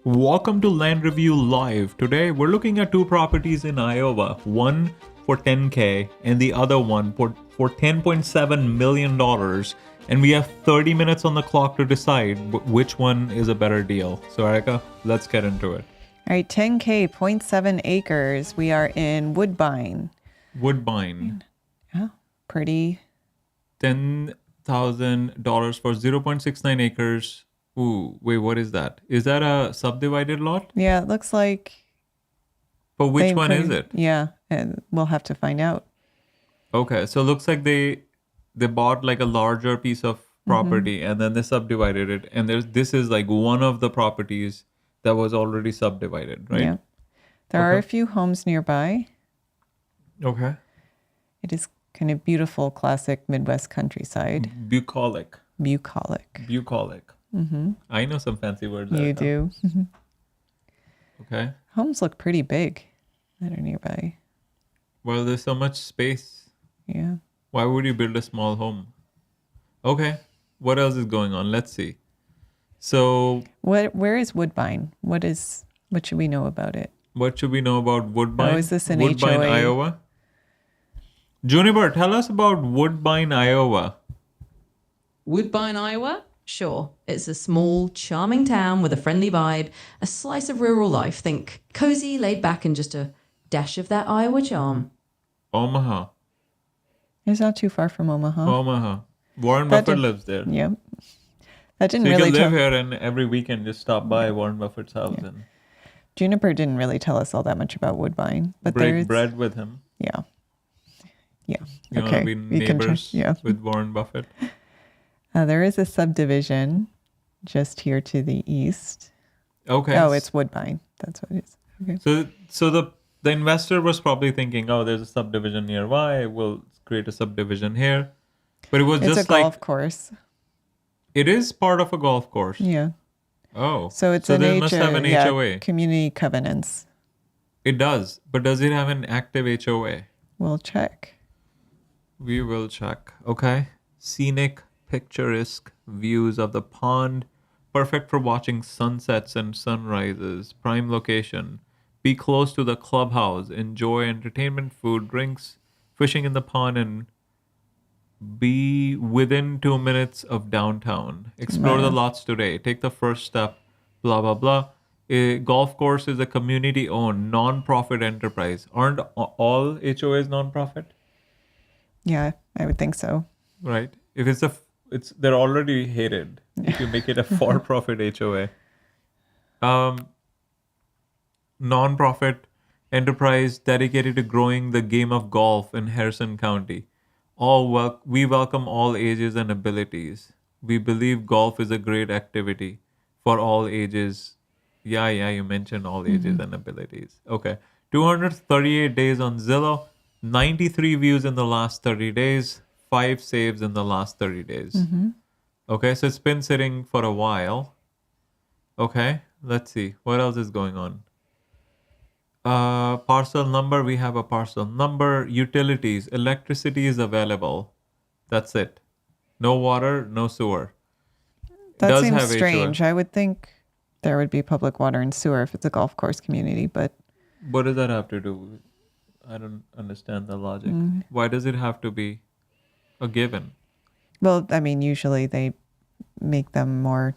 Welcome to Land Review Live. Today we're looking at two properties in Iowa, one for 10K and the other one for $10.7 million. And we have 30 minutes on the clock to decide which one is a better deal. So, Erica, let's get into it. All right, 10K, 0.7 acres. We are in Woodbine. Woodbine, Yeah, pretty. $10,000 for 0.69 acres. Ooh, wait, what is that? Is that a subdivided lot? Yeah, it looks like. But which one is it? Yeah, and we'll have to find out. Okay, so it looks like they bought like a larger piece of property and then they subdivided it. And this is like one of the properties that was already subdivided, right? Yeah. There are Okay. a few homes nearby. Okay. It is kind of beautiful, classic Midwest countryside. Bucolic. Bucolic. Bucolic. I know some fancy words. You Erica. do. Okay. Homes look pretty big that are nearby. Well, there's so much space. Yeah. Why would you build a small home? Okay. What else is going on? Let's see. So, Where is Woodbine? What should we know about it? what should we know about Woodbine? Oh, is this an Woodbine, HOA? Iowa? Juniper, tell us about Woodbine, Iowa. Woodbine, Iowa? Sure. It's a small, charming town with a friendly vibe, a slice of rural life. Think cozy, laid back, and just a dash of that Iowa charm. Omaha. It's not too far from Omaha. Omaha. Warren That Buffett did- lives there. Yep. That So didn't you really can live tell. here and every weekend just stop by Warren Buffett's house and Juniper didn't really tell us all that much about Woodbine, but break there's bread with him. yeah. You Okay, want to be we can try- neighbors yeah. with Warren Buffett. There is a subdivision just here to the east. Okay. Oh, it's Woodbine. That's what it is. Okay. So the investor was probably thinking, oh, there's a subdivision nearby. We'll create a subdivision here. But it was It's a just like golf course. it is part of a golf course. Yeah. Oh. So it's so an they must have an yeah, HOA. community covenants. It does. But does it have an active HOA? We'll check. We will check. Okay. Scenic, picturesque views of the pond. Perfect for watching sunsets and sunrises. Prime location. Be close to the clubhouse. Enjoy entertainment, food, drinks, fishing in the pond, and be within 2 minutes of downtown. Explore the Nice. lots today. Take the first step. Blah, blah, blah. A golf course is a community owned, non profit enterprise. Aren't all HOAs non profit? Yeah, I would think so. Right. If they're already hated if you make it a for-profit HOA. Non-profit enterprise dedicated to growing the game of golf in Harrison County. We welcome all ages and abilities. We believe golf is a great activity for all ages. Yeah, you mentioned all ages and abilities. Okay. 238 days on Zillow, 93 views in the last 30 days, 5 saves in the last 30 days. Okay, so it's been sitting for a while. Okay, let's see. What else is going on? Parcel number, we have a parcel number. Utilities, electricity is available. That's it. No water, no sewer. That Does seems have HOA. strange. I would think there would be public water and sewer if it's a golf course community, but What does that have to do with? I don't understand the logic. Why does it have to be a given? well, I mean, usually they make them more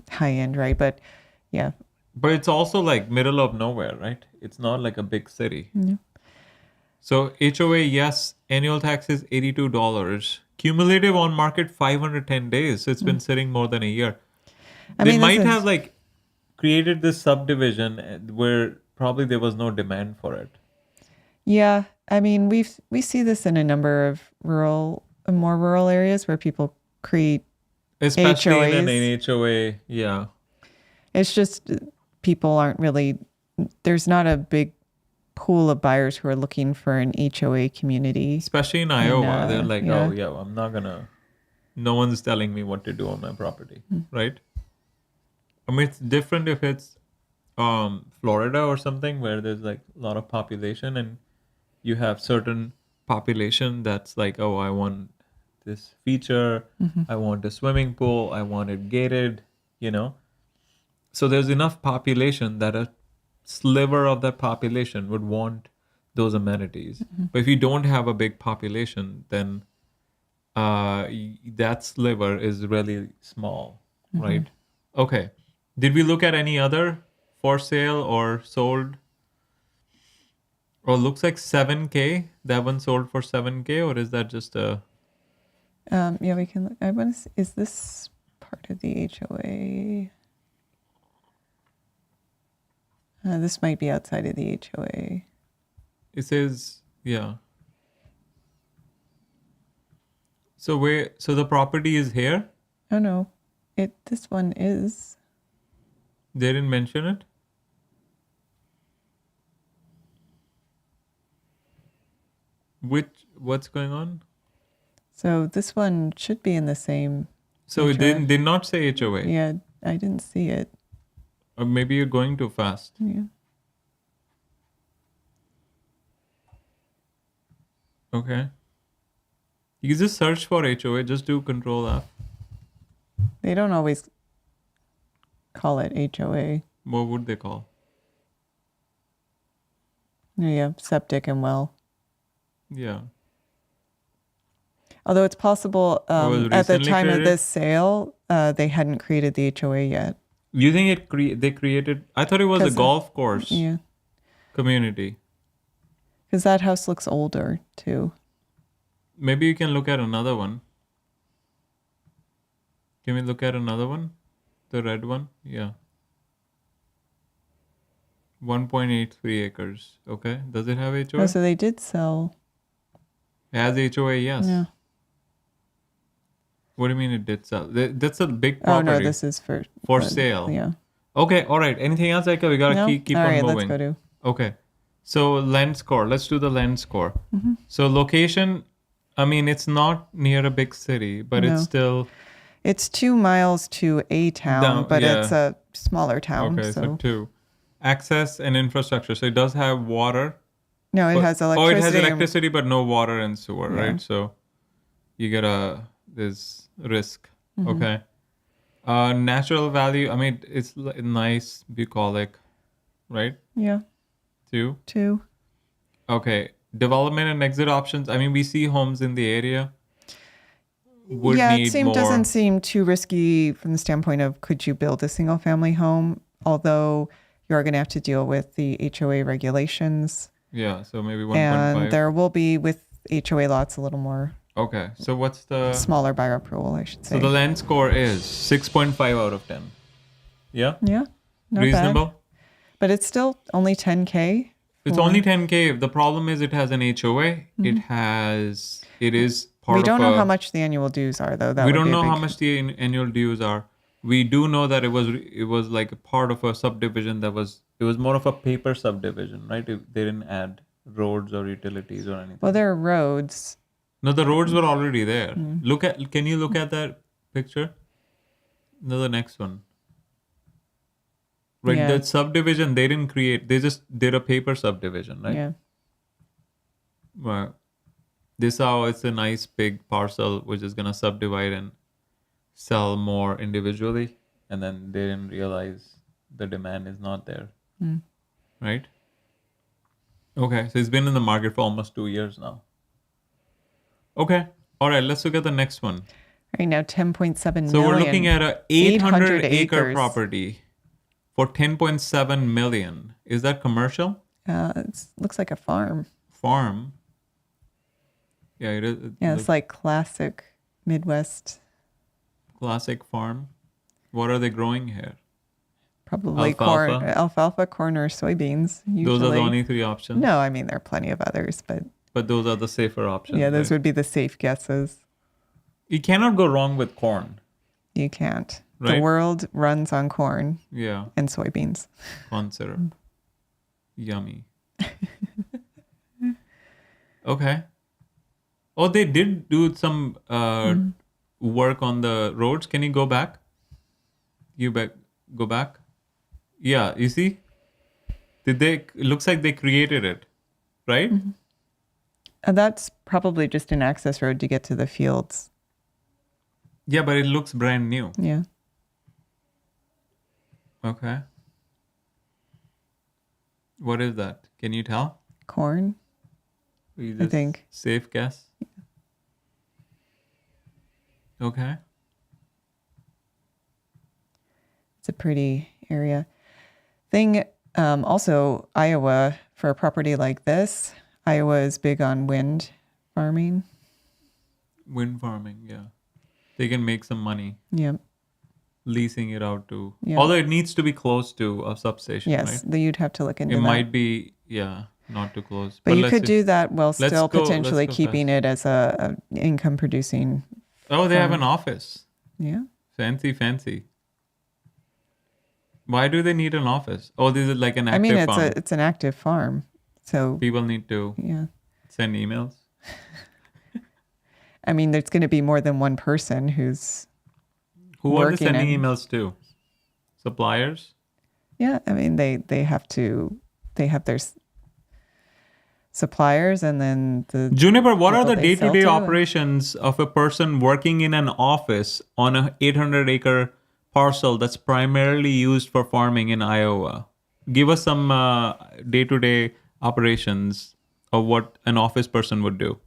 high end, right? But yeah, But it's also like middle of nowhere, right? It's not like a big city. So HOA, yes. Annual tax is $82. Cumulative on market 510 days. So it's been sitting more than a year. I They mean, might this is- have like created this subdivision where probably there was no demand for it. yeah. I mean, we see this in a number of more rural areas where people create. Especially in HOAs. an HOA. Yeah. It's just people aren't really. There's not a big pool of buyers who are looking for an HOA community. Especially in Iowa. They're like, yeah. oh, yeah, I'm not going to. No one's telling me what to do on my property. Right? I mean, it's different if it's Florida or something where there's like a lot of population and you have certain population that's like, oh, I want this feature, I want a swimming pool, I want it gated, So there's enough population that a sliver of that population would want those amenities. But if you don't have a big population, then that sliver is really small, right? Okay. Did we look at any other for sale or sold? Or looks like 7K. That one sold for 7K, or is that just a? Yeah, we can. I want to. Is this part of the HOA? This might be outside of the HOA. It says, yeah. So where? So the property is here. Oh no, this one is. They didn't mention it. What's going on? So this one should be in the same. So it HOA. did not say HOA. Yeah, I didn't see it. Or maybe you're going too fast. Yeah. Okay. You can just search for HOA. Just do Control F. They don't always call it HOA. What would they call? Yeah, septic and well. Yeah. Although it's possible was at the recently time of created? this sale, they hadn't created the HOA yet. You think they created? I thought it was a 'Cause golf course Yeah, community. because that house looks older too. Maybe you can look at another one. Can we look at another one? The red one? Yeah. 1.83 acres. Okay. Does it have HOA? Oh, so they did sell. It has HOA, yes. Yeah. What do you mean it did sell? That's a big Oh property. no, this is for sale. Yeah. Okay, all right. Anything else, Eka? We gotta No? keep All on right, moving. let's go to. Okay. So lens score. Let's do the lens score. Mm-hmm. So location, I mean, it's not near a big city, but No. it's still It's 2 miles to a town, Down- but yeah. it's a smaller town. okay. so So two. Access and infrastructure. So it does have water. no, it but- has Oh, electricity. it has and- electricity, but no water and sewer, Yeah. right? So you get there's risk. Mm-hmm. Okay. Natural value. I mean, it's nice, bucolic, right? Yeah, Too. 2. Okay. Development and exit options. I mean, we see homes in the area. Would yeah, need it more. doesn't seem too risky from the standpoint of could you build a single family home, although you're going to have to deal with the HOA regulations. Yeah. So maybe 1.5. And there will be with HOA lots a little more Okay. So what's the? smaller by approval, I should say. So the land score is 6.5 out of 10. Yeah. Yeah, not Reasonable. bad. But it's still only 10K. It's only 10K. The problem is it has an HOA. It is part We of don't know a- how much the annual dues are, though. That we would don't be a know how big- much the annual dues are. We do know that it was like a part of a subdivision that was it was more of a paper subdivision, right? They didn't add roads or utilities or anything. Well, there are roads. No, the roads were already there. Mm-hmm. Can you look at that picture? No, the next one. Right, Yeah. the subdivision they didn't create. They just did a paper subdivision, right? Yeah. Well, this how it's a nice big parcel which is gonna subdivide and sell more individually, and then they didn't realize the demand is not there, right? Okay, so it's been in the market for almost 2 years now. Okay, all right, let's look at the next one. Right now, 10.7 So million. we're looking at a 800 acre acres. property for 10.7 million. Is that commercial? It looks like a farm. Farm? Yeah, it is. Yeah, it's like classic Midwest, Classic farm. What are they growing here? probably Alfalfa? alfalfa, corn, or soybeans. Usually. Those are the only three options. No, I mean there are plenty of others, but But those are the safer options. yeah, those right? would be the safe guesses. You cannot go wrong with corn. You can't. Right. The world runs on corn Yeah, and soybeans. corn syrup. Yummy. Okay. Oh, they did do some work on the roads. Can you go back? Go back? Yeah, you see? Did they? It looks like they created it, right? And that's probably just an access road to get to the fields. Yeah, but it looks brand new. Yeah. Okay. What is that? Can you tell? Corn. You I just think. Safe guess. Okay. It's a pretty area. Also, Iowa, for a property like this, Iowa is big on wind farming. Wind farming, yeah. They can make some money Yep. leasing it out to. Yeah. Although it needs to be close to a substation, Yes, right? you'd have to look into It that. might be, yeah, not too close. but you let's could see. do that while Let's still go- potentially let's go keeping it as a income producing. Oh, they have an office. Yeah. Fancy. Why do they need an office? Oh, this is like an active I mean, farm. it's an active farm. So, People need to yeah. send emails. I mean, there's going to be more than one person who's, Who are they Working sending in- emails to? Suppliers? yeah, I mean, they have their suppliers and then the Juniper, what are people the they sell day-to-day to. operations of a person working in an office on a 800-acre parcel that's primarily used for farming in Iowa? Give us some day-to-day operations of what an office person would do.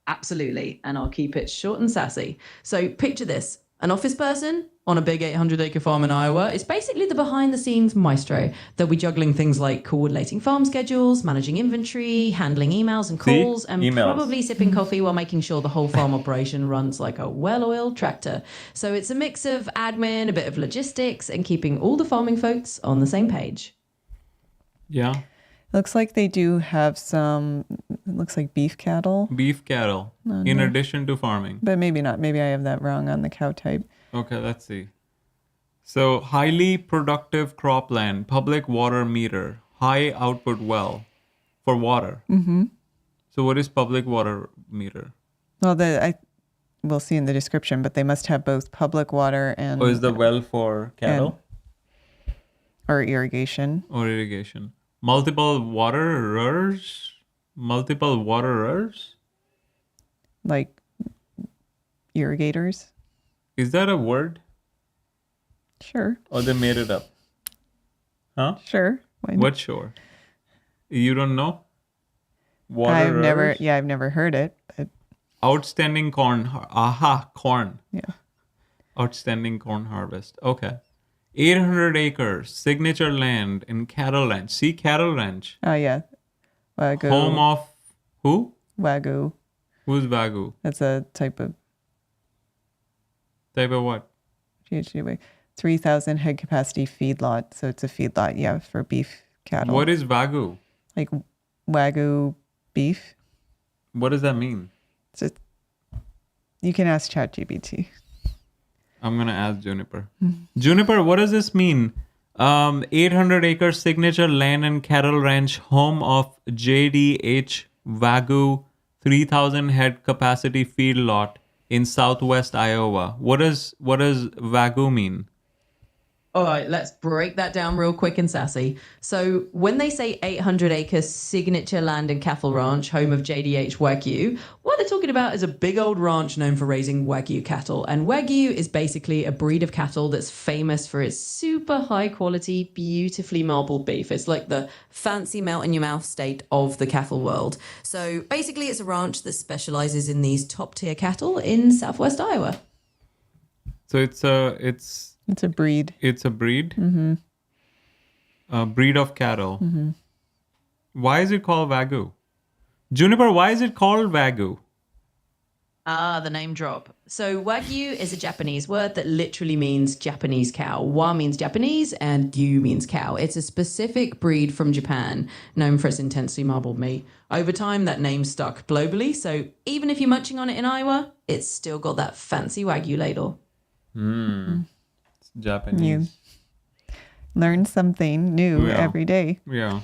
Absolutely. And I'll keep it short and sassy. So picture this. An office person on a big 800-acre farm in Iowa is basically the behind-the-scenes maestro. They'll be juggling things like coordinating farm schedules, managing inventory, handling emails and See? calls, and Emails. probably sipping coffee while making sure the whole farm operation runs like a well-oiled tractor. So it's a mix of admin, a bit of logistics, and keeping all the farming folks on the same page. Yeah. looks like they do have some, it looks like beef cattle, Beef cattle, in addition to farming. but maybe not. Maybe I have that wrong on the cow type. Okay, let's see. So, highly productive cropland, public water meter, high output well for water. Mm-hmm. So, what is public water meter? Well, we'll see in the description, but they must have both public water and Or is the well for cattle or irrigation. or irrigation? Multiple waterers? Like irrigators. Is that a word? Sure. Or they made it up? Huh? Sure. Why not? What shore? You don't know? I've Waterers? never heard it, but Outstanding corn. Corn. yeah. Outstanding corn harvest. Okay. 800 acres, signature land in Cattle Ranch. See Cattle Ranch. Oh yeah. Wagyu. Home of who? Wagyu. Who's Wagyu? That's a type of Type of what? 3,000 head capacity feedlot. So it's a feedlot, yeah, for beef cattle. What is Wagyu? Like Wagyu beef. What does that mean? It's just, you can ask ChatGPT. I'm going to ask Juniper. Juniper, what does this mean? 800 acre signature land and cattle ranch, home of JDH Wagyu 3,000 head capacity feedlot in southwest Iowa. What does Wagyu mean? All right, let's break that down real quick and sassy. So when they say 800-acre signature land and cattle ranch, home of JDH Wagyu, what they're talking about is a big old ranch known for raising Wagyu cattle. And Wagyu is basically a breed of cattle that's famous for its super high quality, beautifully marbled beef. It's like the fancy melt-in-your-mouth state of the cattle world. So basically it's a ranch that specializes in these top-tier cattle in southwest Iowa. So it's a breed. It's a breed? Mm-hmm. A breed of cattle. Mm-hmm. Why is it called Wagyu? Juniper, why is it called Wagyu? Ah, the name drop. So Wagyu is a Japanese word that literally means Japanese cow. Wa means Japanese and Gyu means cow. It's a specific breed from Japan known for its intensely marbled meat. Over time, that name stuck globally. So even if you're munching on it in Iowa, it's still got that fancy Wagyu ladle. It's Japanese. You learn something new Yeah. every day. Yeah.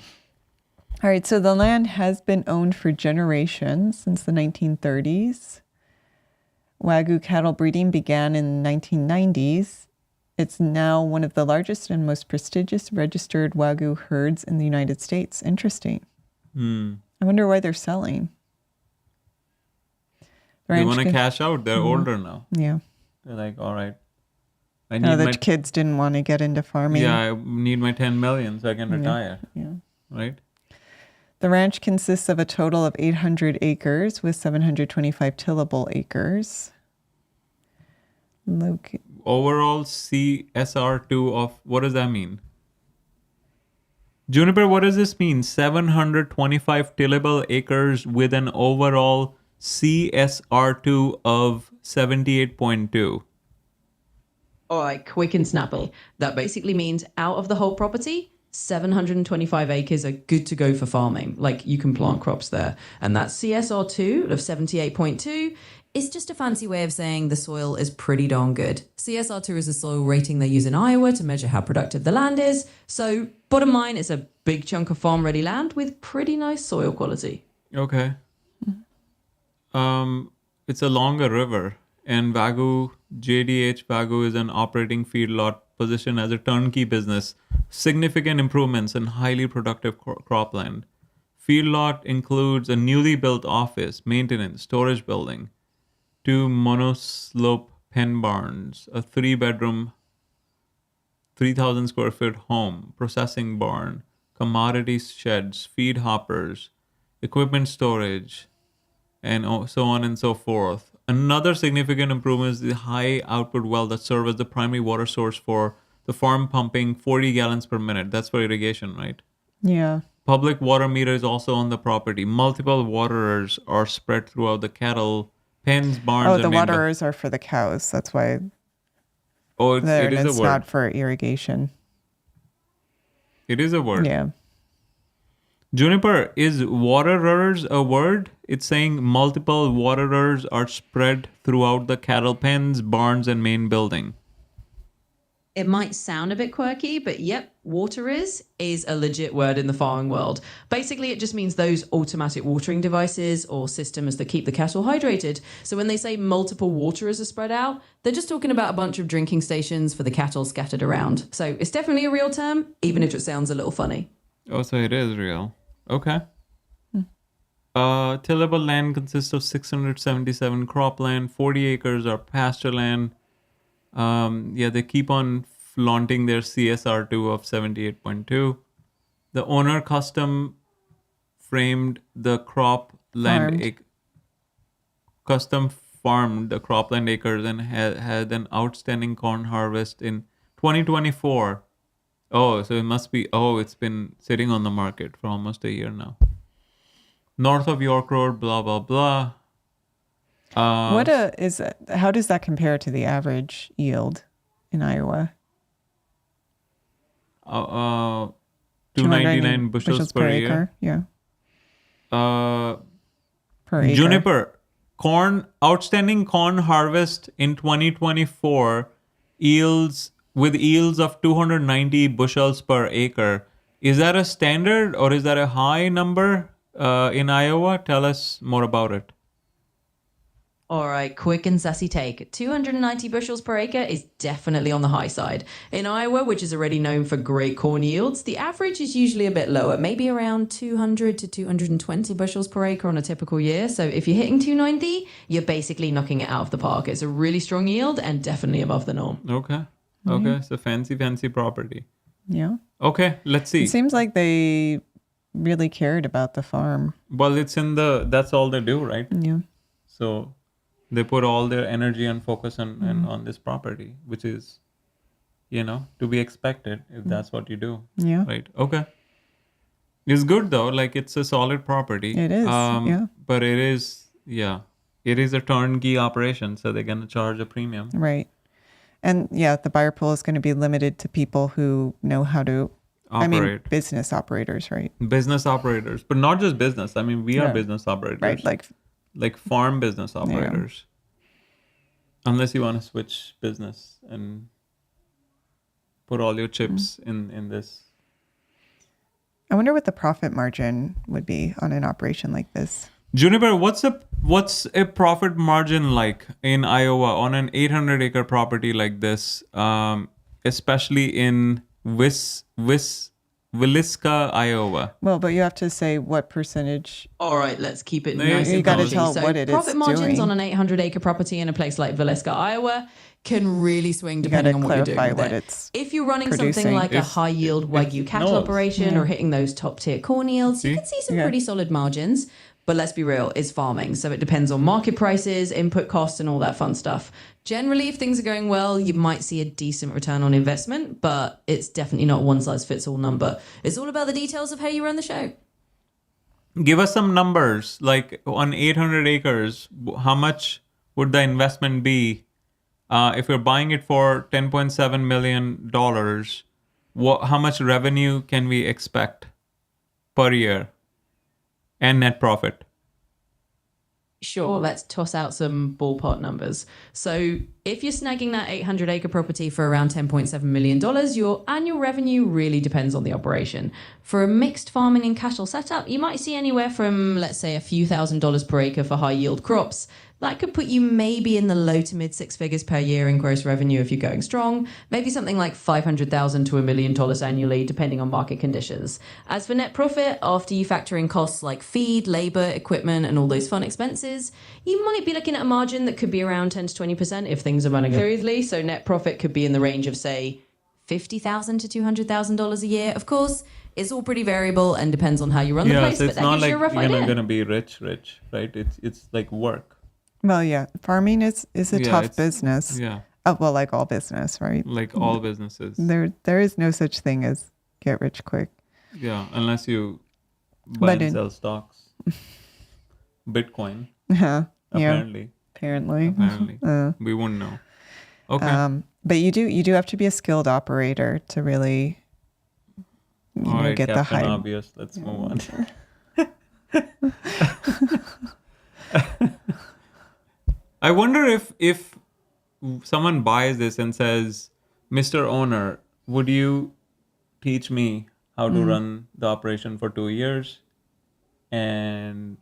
All right, so the land has been owned for generations since the 1930s. Wagyu cattle breeding began in the 1990s. It's now one of the largest and most prestigious registered Wagyu herds in the United States. Interesting. I wonder why they're selling. They Ranch want to ca- cash out. They're older now. Yeah. They're like, all right, I No, need the my kids didn't want to get into farming. I need my 10 million so I can retire, Yeah. right? The ranch consists of a total of 800 acres with 725 tillable acres. Overall CSR2 of, what does that mean? Juniper, what does this mean? 725 tillable acres with an overall CSR2 of 78.2. All right, quick and snappy. That basically means out of the whole property, 725 acres are good to go for farming. Like you can plant crops there. And that CSR2 of 78.2 is just a fancy way of saying the soil is pretty darn good. CSR2 is a soil rating they use in Iowa to measure how productive the land is. So, bottom line, it's a big chunk of farm ready land with pretty nice soil quality. Okay. It's along a river, and Wagyu, JDH Wagyu is an operating feedlot positioned as a turnkey business. Significant improvements in highly productive cropland. Feedlot includes a newly built office, maintenance, storage building, 2 monoslope pen barns, a 3-bedroom, 3,000 square foot home, processing barn, commodity sheds, feed hoppers, equipment storage, and so on and so forth. Another significant improvement is the high output well that serves as the primary water source for the farm, pumping 40 gallons per minute. That's for irrigation, right? Yeah. Public water meter is also on the property. Multiple waterers are spread throughout the cattle pens, barns, Oh, and the main waterers are for the cows. That's why Oh, there, it and is it's a word. not for irrigation. It is a word. Yeah. Juniper, is waterers a word? It's saying multiple waterers are spread throughout the cattle pens, barns, and main building. It might sound a bit quirky, but yep, water is a legit word in the farming world. Basically, it just means those automatic watering devices or systems that keep the cattle hydrated. So when they say multiple waterers are spread out, they're just talking about a bunch of drinking stations for the cattle scattered around. So it's definitely a real term, even if it sounds a little funny. Oh, so it is real. Okay. Tillable land consists of 677 cropland, 40 acres are pasture land. They keep on flaunting their CSR2 of 78.2. The owner custom framed the custom farmed the cropland acres and had an outstanding corn harvest in 2024. Oh, so it must be, it's been sitting on the market for almost a year now. North of York Road, blah, blah, blah. How does that compare to the average yield in Iowa? 299 bushels per year. Yeah. Uh, Per acre. Juniper, outstanding corn harvest in 2024 yields of 290 bushels per acre. Is that a standard or is that a high number in Iowa? Tell us more about it. All right, quick and sassy take. 290 bushels per acre is definitely on the high side. In Iowa, which is already known for great corn yields, the average is usually a bit lower, maybe around 200 to 220 bushels per acre on a typical year. So if you're hitting 290, you're basically knocking it out of the park. It's a really strong yield and definitely above the norm. Okay. Okay, so fancy property. Yeah. Okay, let's see. It seems like they really cared about the farm. Well, that's all they do, right? Yeah. So they put all their energy and focus on this property, which is, to be expected if that's what you do. Yeah. Right. Okay. It's good though. Like it's a solid property. It is. Yeah. But it is a turnkey operation. So they're going to charge a premium. Right. And the buyer pool is going to be limited to people who know how to operate. Business operators, right? Business operators, but not just business. I mean, we are Yeah. business operators. Right. Like farm business operators. Unless you want to switch business and put all your chips in this. I wonder what the profit margin would be on an operation like this. Juniper, what's a profit margin like in Iowa on an 800-acre property like this, especially in Villisca, Iowa. Well, but you have to say what percentage. All right, let's keep it No, nice you and gotta punchy. tell So what it is profit margins doing. on an 800-acre property in a place like Villisca, Iowa, can really swing You depending gotta on what you're doing clarify with what it. it's If you're running something producing. like a It's- high-yield it's- Wagyu cattle no. operation or hitting those top-tier corn yields, you See? can see some Yeah. pretty solid margins. But let's be real, it's farming. So it depends on market prices, input costs, and all that fun stuff. Generally, if things are going well, you might see a decent return on investment, but it's definitely not a one-size-fits-all number. It's all about the details of how you run the show. Give us some numbers. Like on 800 acres, how much would the investment be? If you're buying it for $10.7 million, how much revenue can we expect per year and net profit? Sure, let's toss out some ballpark numbers. So, if you're snagging that 800-acre property for around $10.7 million, your annual revenue really depends on the operation. For a mixed farming and cattle setup, you might see anywhere from, let's say, a few $1,000s per acre for high-yield crops. That could put you maybe in the low to mid six figures per year in gross revenue if you're going strong. Maybe something like $500,000 to $1 million annually, depending on market conditions. As for net profit, after you factor in costs like feed, labor, equipment, and all those fun expenses, you might be looking at a margin that could be around 10 to 20% if things are running smoothly. So net profit could be in the range of, say, $50,000 to $200,000 a year. Of course, it's all pretty variable and depends on how you run the place, so but it's that not gives like you a rough you're idea. not gonna be rich, right? It's like work. Well, yeah, farming is a Yeah, tough it's- business. Yeah, Well, like all business, right? like all businesses. There is no such thing as get rich quick. Yeah, unless you buy But and in- sell stocks. Bitcoin, Yeah, apparently. apparently. We wouldn't know. Okay. But you do have to be a skilled operator to really All right, get the Captain hype. Obvious. Let's move on. I wonder if someone buys this and says, "Mr. Owner, would you teach me how to run the operation for 2 years, and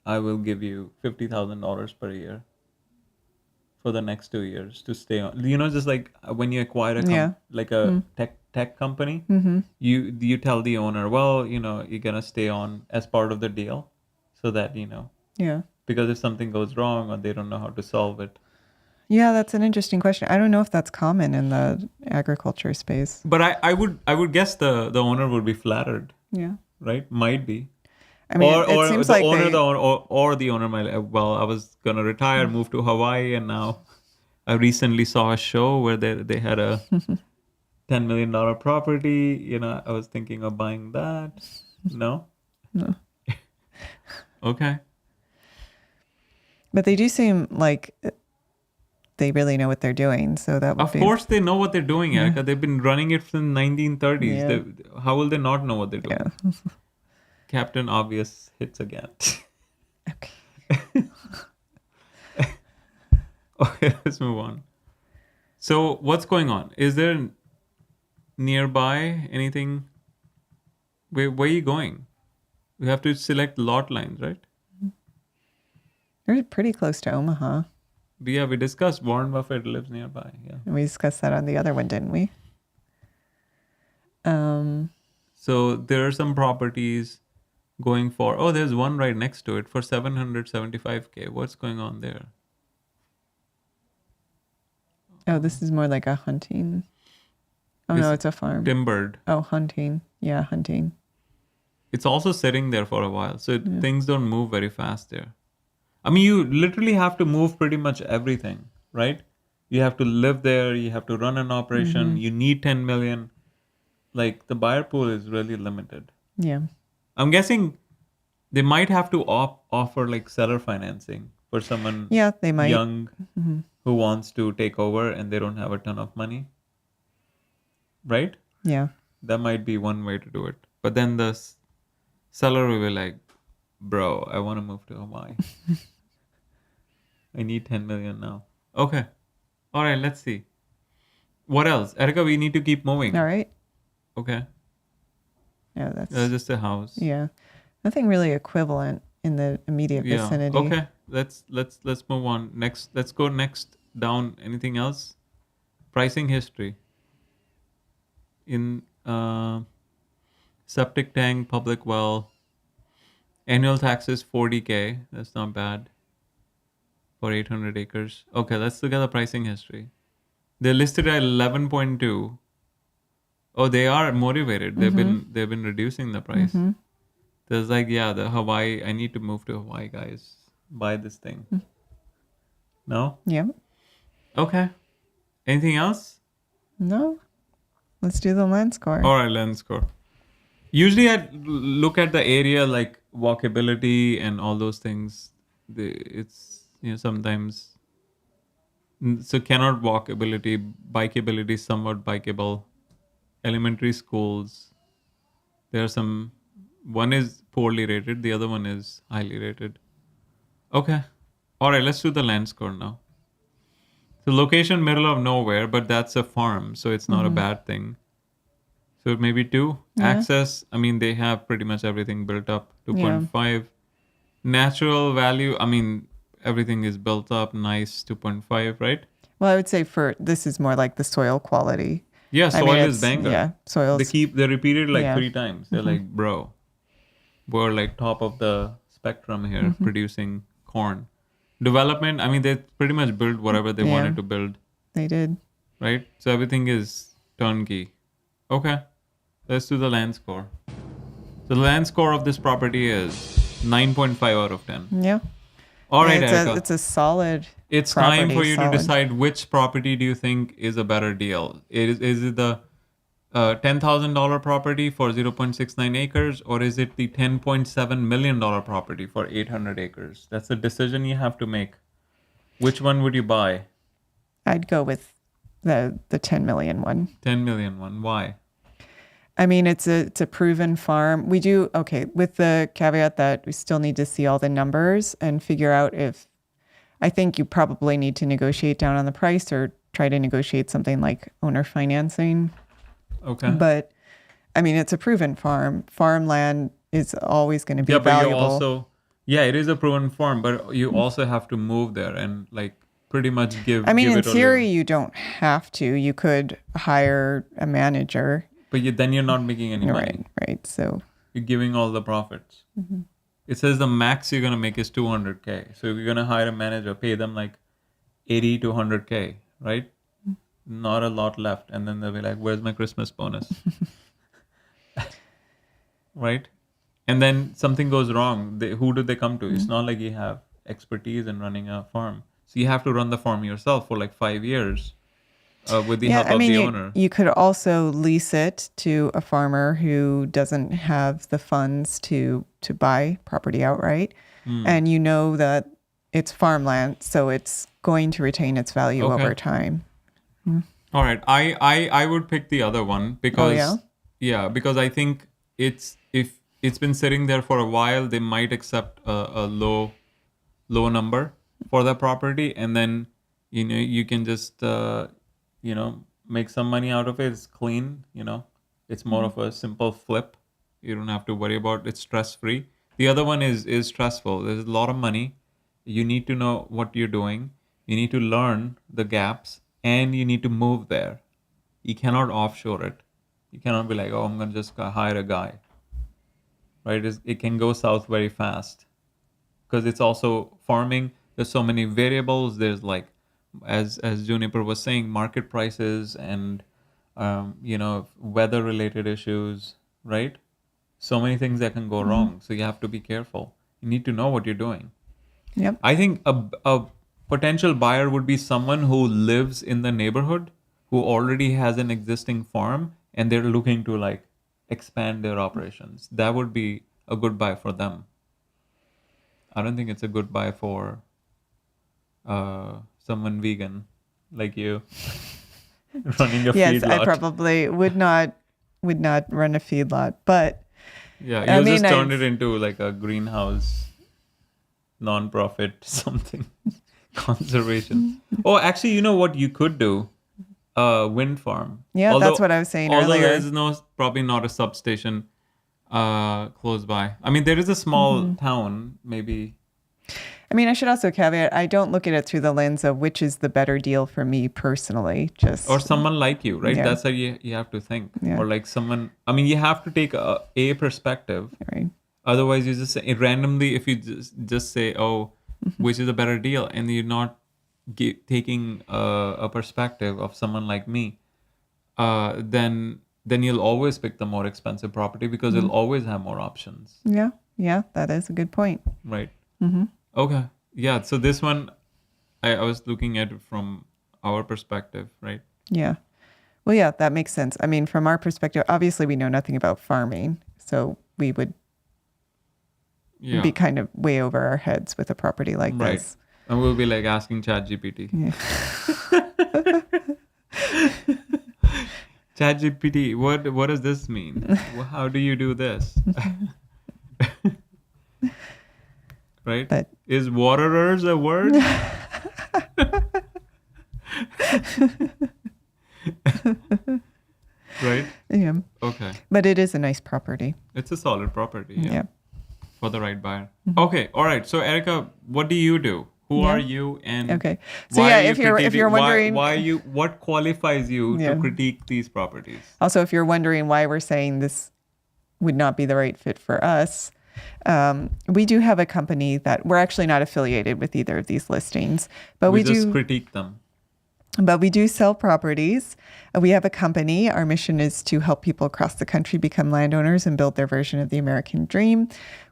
I will give you $50,000 per year for the next 2 years to stay on." You know, just like when you acquire a Yeah. like a tech company, you tell the owner, well, you're gonna stay on as part of the deal, so that Yeah. because if something goes wrong or they don't know how to solve it. Yeah, that's an interesting question. I don't know if that's common in the agriculture space. But I would guess the owner would be flattered, Yeah. right? Might be. I mean, or it seems the like owner, they, or the owner might. Well, I was gonna retire, move to Hawaii, and now I recently saw a show where they had a $10 million property. I was thinking of buying that. No. No. Okay. but they do seem like they really know what they're doing. So that would Of be course, they know what they're doing, Erica. They've been running it since 1930s. Yeah. How will they not know what they're doing? Yeah. Captain Obvious hits again. Okay. Okay, let's move on. So, what's going on? Is there nearby anything? Where are you going? We have to select lot lines, right? They're pretty close to Omaha. Yeah, we discussed Warren Buffett lives nearby. Yeah. We discussed that on the other one, didn't we? So there are some properties going for. Oh, there's one right next to it for 775K. What's going on there? Oh, this is more like a hunting. Oh, no, This- it's a farm. Timbered. Oh, hunting. Yeah, hunting. It's also sitting there for a while, so things don't move very fast there. I mean, you literally have to move pretty much everything, right? You have to live there, you have to run an operation, you need 10 million. Like, the buyer pool is really limited. Yeah. I'm guessing they might have to offer like seller financing for someone Yeah, they might. young who wants to take over and they don't have a ton of money. Right? Yeah. That might be one way to do it. But then the seller will be like, bro, I want to move to Hawaii. I need 10 million now. Okay. All right, let's see. What else? Erica, we need to keep moving. All right. Okay. Yeah, that's Just a house. yeah. Nothing really equivalent in the immediate Yeah. vicinity. Okay. Let's move on. Next, let's go next down. Anything else? Pricing history. In Septic tank, public well. Annual taxes 40K. That's not bad for 800 acres. Okay, let's look at the pricing history. They're listed at 11.2. Oh, they are motivated. They've been reducing the price. There's like, yeah, the Hawaii. I need to move to Hawaii, guys. Buy this thing. No? Yeah. Okay. Anything else? No. Let's do the land score. All right, land score. Usually I look at the area like walkability and all those things. It's, sometimes. So cannot walkability, bikeability, somewhat bikeable. Elementary schools. There are some. One is poorly rated. The other one is highly rated. Okay. All right, let's do the land score now. So location middle of nowhere, but that's a farm, so it's not a bad thing. So maybe 2. Yeah. Access, I mean, they have pretty much everything built up. 2.5. Natural value, I mean, everything is built up nice. 2.5, right? Well, I would say this is more like the soil quality. Yeah, I soil mean, is it's- banger. Yeah, soil. They repeated like Yeah. 3 times. They're like, bro, we're like top of the spectrum here producing corn. Development, I mean, they pretty much built whatever they Yeah. wanted to build, They did. right? So everything is turnkey. Okay, let's do the land score. So the land score of this property is 9.5 out of 10. Yeah. All right, And Erica. it's a solid. It's time property, for you solid. to decide which property do you think is a better deal. Is it the $10,000 property for 0.69 acres, or is it the $10.7 million property for 800 acres? That's a decision you have to make. Which one would you buy? I'd go with the 10 million one. 10 million one. Why? I mean, it's a proven farm. We do, okay, with the caveat that we still need to see all the numbers and figure out if, I think you probably need to negotiate down on the price or try to negotiate something like owner financing. Okay. But I mean, it's a proven farm. Farmland is always going to be Yeah, but you valuable. also, yeah, it is a proven farm, but you also have to move there and like pretty much give. I mean, give in it a theory, little- you don't have to. You could hire a manager. but then you're not making any money. Right, right. So, You're giving all the profits. Mm-hmm. It says the max you're gonna make is 200K. So if you're gonna hire a manager, pay them like 80 to 100K, right? Not a lot left, and then they'll be like, "Where's my Christmas bonus?" Right? And then something goes wrong. Who do they come to? It's Mm-hmm. not like you have expertise in running a farm, so you have to run the farm yourself for like 5 years with the help I of mean, the you, owner. you could also lease it to a farmer who doesn't have the funds to buy property outright. Hmm. And you know that it's farmland, so it's going to retain its value Okay. over time. All right, I would pick the other one because Oh, yeah? because I think if it's been sitting there for a while, they might accept a low number for the property, and then you can just make some money out of it. It's clean, it's more of a simple flip. You don't have to worry about it. It's stress free. The other one is stressful. There's a lot of money. You need to know what you're doing. You need to learn the gaps, and you need to move there. You cannot offshore it. You cannot be like, oh, I'm going to just hire a guy. Right? It can go south very fast because it's also farming. There's so many variables. There's like, as Juniper was saying, market prices and, weather related issues, right? So many things that can go wrong. So you have to be careful. You need to know what you're doing. Yep. I think a potential buyer would be someone who lives in the neighborhood, who already has an existing farm, and they're looking to like expand their operations. That would be a good buy for them. I don't think it's a good buy for someone vegan like you running a Yes, feedlot. I probably would not run a feedlot, but Yeah, I you mean, just turned it into like a greenhouse, non-profit something, conservation. Oh, actually, you know what you could do? Wind farm. yeah, that's what I was saying although earlier. there is probably not a substation close by. I mean, there is a small Mm-hmm. town, maybe. I mean, I should also caveat, I don't look at it through the lens of which is the better deal for me personally. Just Or someone like you, right? Yeah. That's how you have to think. Yeah. Or like someone, I mean, you have to take a perspective. right. Otherwise, you just say, randomly, if you just say, oh, which is a better deal, and you're not taking a perspective of someone like me, then you'll always pick the more expensive property because you'll always have more options, Yeah. Yeah, that is a good point. right? Okay. Yeah. So this one, I was looking at it from our perspective, right? Yeah. Well, yeah, that makes sense. I mean, from our perspective, obviously we know nothing about farming, so we would Yeah. be kind of way over our heads with a property like Right. this. And we'll be like asking ChatGPT. Yeah. ChatGPT, what does this mean? How do you do this? Right? But Is waterers a word? Right? yeah, Okay. but it is a nice property. It's a solid property. Yeah. Yeah. For the right buyer. Okay. All right. So Erica, what do you do? Who Yeah. are you? And Okay. So why yeah, are you if you're critiquing- wondering what qualifies you Yeah. to critique these properties? also if you're wondering why we're saying this would not be the right fit for us, we do have a company that we're actually not affiliated with either of these listings, but we just do critique them. But we do sell properties. We have a company. Our mission is to help people across the country become landowners and build their version of the American dream.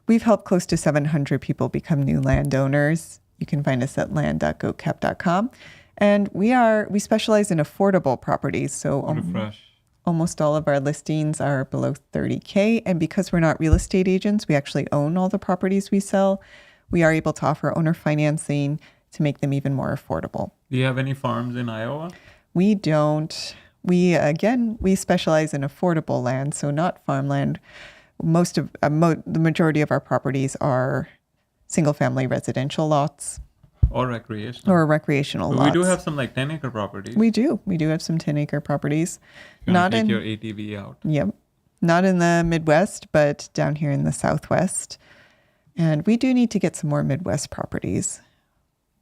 We've helped close to 700 people become new landowners. You can find us at land.goatcap.com. And we specialize in affordable properties. So Refresh. almost all of our listings are below 30K. And because we're not real estate agents, we actually own all the properties we sell. We are able to offer owner financing to make them even more affordable. Do you have any farms in Iowa? We don't. We specialize in affordable land, so not farmland. Most of the majority of our properties are single-family residential lots Or recreational? or recreational But lots. we do have some like 10-acre properties. We do. We do have some 10-acre properties. You're gonna Not take in. your ATV out. Yep. Not in the Midwest, but down here in the Southwest. And we do need to get some more Midwest properties.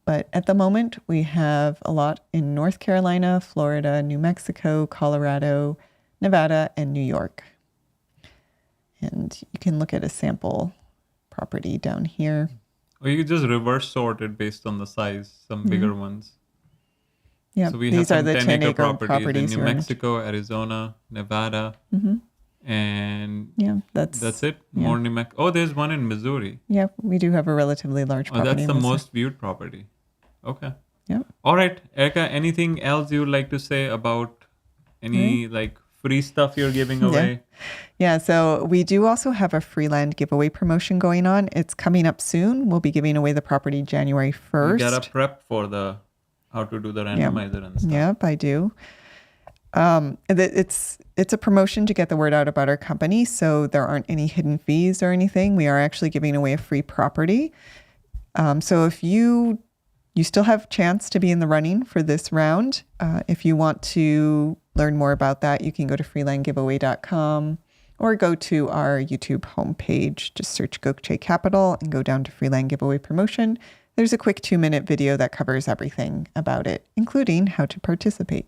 But at the moment, we have a lot in North Carolina, Florida, New Mexico, Colorado, Nevada, and New York. And you can look at a sample property down here. Or you could just reverse sort it based on the size, some bigger ones. Yeah, So we have these are some the 10-acre 10-acre properties. in New here. Mexico, Arizona, Nevada, and Yeah, that's it. More New Mexico. Oh, there's one in Missouri. Yeah, we do have a relatively large Oh, property. that's in the Missouri. most viewed property. Okay. Yeah. All right, Erica. Anything else you would like to say about any like free stuff you're giving away? Yeah, so we do also have a free land giveaway promotion going on. It's coming up soon. We'll be giving away the property January 1st. You gotta prep for the how to do the randomizer and stuff. Yep, I do. It's a promotion to get the word out about our company, so there aren't any hidden fees or anything. We are actually giving away a free property. So if you still have a chance to be in the running for this round. If you want to learn more about that, you can go to freelandgiveaway.com or go to our YouTube homepage. Just search Gokche Capital and go down to Freeland Giveaway Promotion. There's a quick 2-minute video that covers everything about it, including how to participate.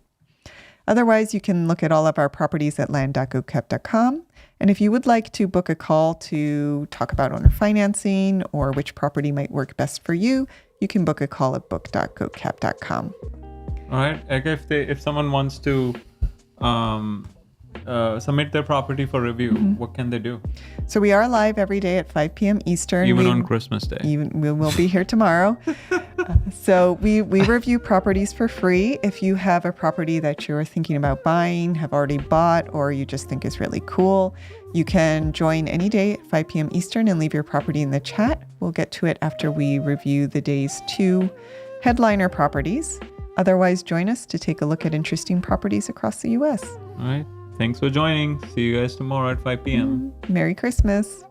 Otherwise, you can look at all of our properties at land.goatcap.com. And if you would like to book a call to talk about owner financing or which property might work best for you, you can book a call at book.goatcap.com. All right, Erica. If someone wants to submit their property for review, what can they do? So we are live every day at 5 p.m. Eastern. Even We- on Christmas Day. we will be here tomorrow. So we review properties for free. If you have a property that you're thinking about buying, have already bought, or you just think is really cool, you can join any day at 5 p.m. Eastern and leave your property in the chat. We'll get to it after we review the day's 2 headliner properties. Otherwise, join us to take a look at interesting properties across the U.S. All right. Thanks for joining. See you guys tomorrow at 5 p.m. Merry Christmas.